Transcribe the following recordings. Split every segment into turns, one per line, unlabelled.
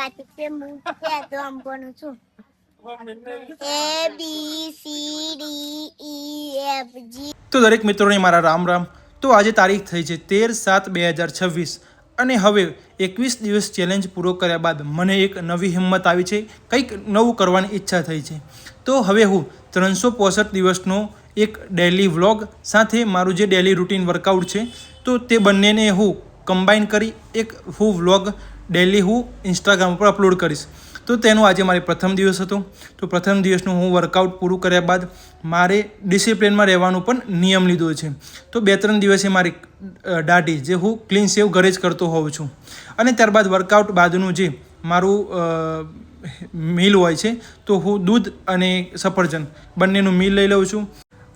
કાર્તિક છે હું તો આમ ભણું છું A B C D E F G.
તો દરેક મિત્રોને મારા રામ રામ. તો આજે તારીખ થઈ છે 13/7/2026 અને હવે 21 દિવસ ચેલેન્જ પૂરો કર્યા બાદ મને એક નવી હિંમત આવી છે, કંઈક નવું કરવાની ઈચ્છા થઈ છે. તો હવે હું 365 દિવસનો એક ડેલી વ્લોગ સાથે મારું જે ડેલી રૂટીન વર્કઆઉટ છે તો તે બંનેને હું કમ્બાઈન કરી એક હું વ્લોગ ડેલી હું ઇન્સ્ટાગ્રામ ઉપર અપલોડ કરીશ. તો તેનો આજે મારે પ્રથમ દિવસ હતો. તો પ્રથમ દિવસનું હું વર્કઆઉટ પૂરું કર્યા બાદ મારે ડિસિપ્લિનમાં રહેવાનું પણ નિયમ લીધો છે. તો 2-3 દિવસે મારી દાઢી જે હું ક્લીન શેવ ઘરે જ કરતો હોઉં છું અને ત્યારબાદ વર્કઆઉટ બાદનું જે મારું મીલ હોય છે તો હું દૂધ અને સફરજન બંનેનું મીલ લઈ લઉં છું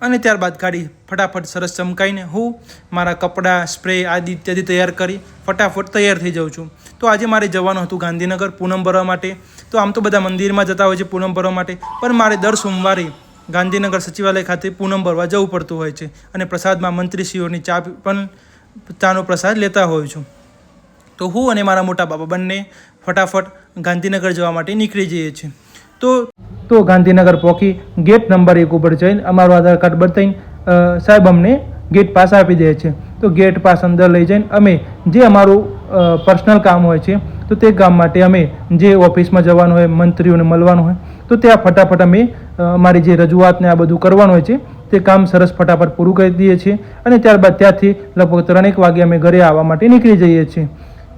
અને ત્યારબાદ કાઢી ફટાફટ સરસ ચમકાઈને હું મારા કપડાં સ્પ્રે આદિ ઇત્યાદિ તૈયાર કરી ફટાફટ તૈયાર થઈ જાઉં છું. તો આજે મારે જવાનું હતું ગાંધીનગર પૂનમ ભરવા માટે. તો આમ તો બધા મંદિરમાં જતા હોય છે પૂનમ ભરવા માટે, પણ મારે દર સોમવારે ગાંધીનગર સચિવાલય ખાતે પૂનમ ભરવા જવું પડતું હોય છે અને પ્રસાદમાં મંત્રીશ્રીઓની ચાનો પ્રસાદ લેતા હોઉં છું. તો હું અને મારા મોટા બાબા બંને ફટાફટ ગાંધીનગર જવા માટે નીકળી જઈએ છીએ. તો ગાંધીનગર પહોંચી ગેટ નંબર 1 ઉપર જઈને અમારું આધાર કાર્ડ બતાવીને સાહેબ અમને ગેટ પાસ આપી દે છે. તો ગેટ પાસ અંદર લઈ જઈને અમે જે અમારું પર્સનલ કામ હોય છે તો તે કામ માટે અમે જે ઓફિસમાં જવાનું હોય, મંત્રીઓને મળવાનું હોય તો ત્યાં ફટાફટ અમે મારી જે રજૂઆતને આ બધું કરવાનું હોય છે તે કામ સરસ ફટાફટ પૂરું કરી દઈએ છીએ અને ત્યારબાદ ત્યાંથી લગભગ 3 વાગે અમે ઘરે આવવા માટે નીકળી જઈએ છીએ.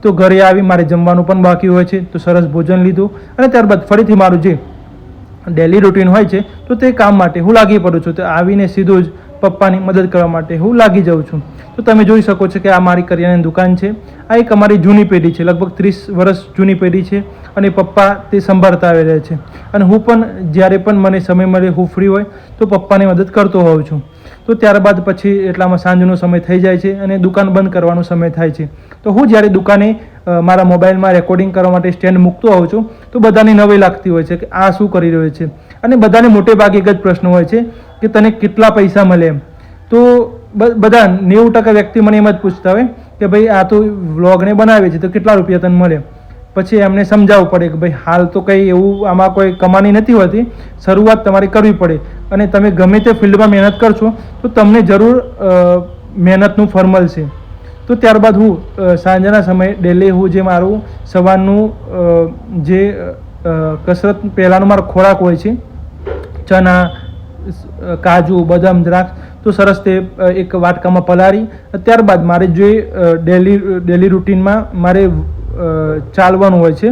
તો ઘરે આવી મારે જમવાનું પણ બાકી હોય છે તો સરસ ભોજન લીધું અને ત્યારબાદ ફરીથી મારું જે ડેલી રૂટીન હોય છે તો તે કામ માટે હું લાગી પડું છું. તો આવીને સીધું જ પપ્પાની મદદ કરવા માટે હું લાગી જાઉં છું. તો તમે જોઈ શકો છો કે આ મારી કરિયાણાની દુકાન છે. આ એક અમારી જૂની પેઢી છે, લગભગ 30 વર્ષ જૂની પેઢી છે અને પપ્પા તે સંભાળતા આવી રહ્યા છે અને હું પણ જ્યારે પણ મને સમય મળે, હું ફ્રી હોય તો પપ્પાની મદદ કરતો હોઉં છું. તો ત્યારબાદ પછી એટલામાં સાંજનો સમય થઈ જાય છે અને દુકાન બંધ કરવાનો સમય થાય છે. તો હું જ્યારે દુકાને મારા મોબાઈલમાં રેકોર્ડિંગ કરવા માટે સ્ટેન્ડ મૂકતો હોઉં છું તો બધાને નવાઈ લાગતી હોય છે કે આ શું કરી રહ્યો છે અને બધાને મોટે ભાગે એક જ પ્રશ્ન હોય છે કે તને કેટલા પૈસા મળે એમ. તો બધા 90% વ્યક્તિ મને એમ જ પૂછતા હોય કે ભાઈ આ તો વ્લોગને બનાવે છે તો કેટલા રૂપિયા તને મળે. પછી એમને સમજાવવું પડે કે ભાઈ હાલ તો કંઈ એવું આમાં કોઈ કમાણી નથી હોતી, શરૂઆત તમારે કરવી પડે અને તમે ગમે તે ફિલ્ડમાં મહેનત કરશો તો તમને જરૂર મહેનતનું ફળ મળશે. તો ત્યારબાદ હું સાંજના સમયે ડેલી હું જે મારું સવારનું જે કસરત પહેલાંનો મારો ખોરાક હોય છે, ચણા, કાજુ, બદામ, દ્રાક્ષ, તો સરસ તે એક વાટકામાં પલાળી ત્યારબાદ મારે જે ડેલી રૂટીનમાં મારે ચાલવાનું હોય છે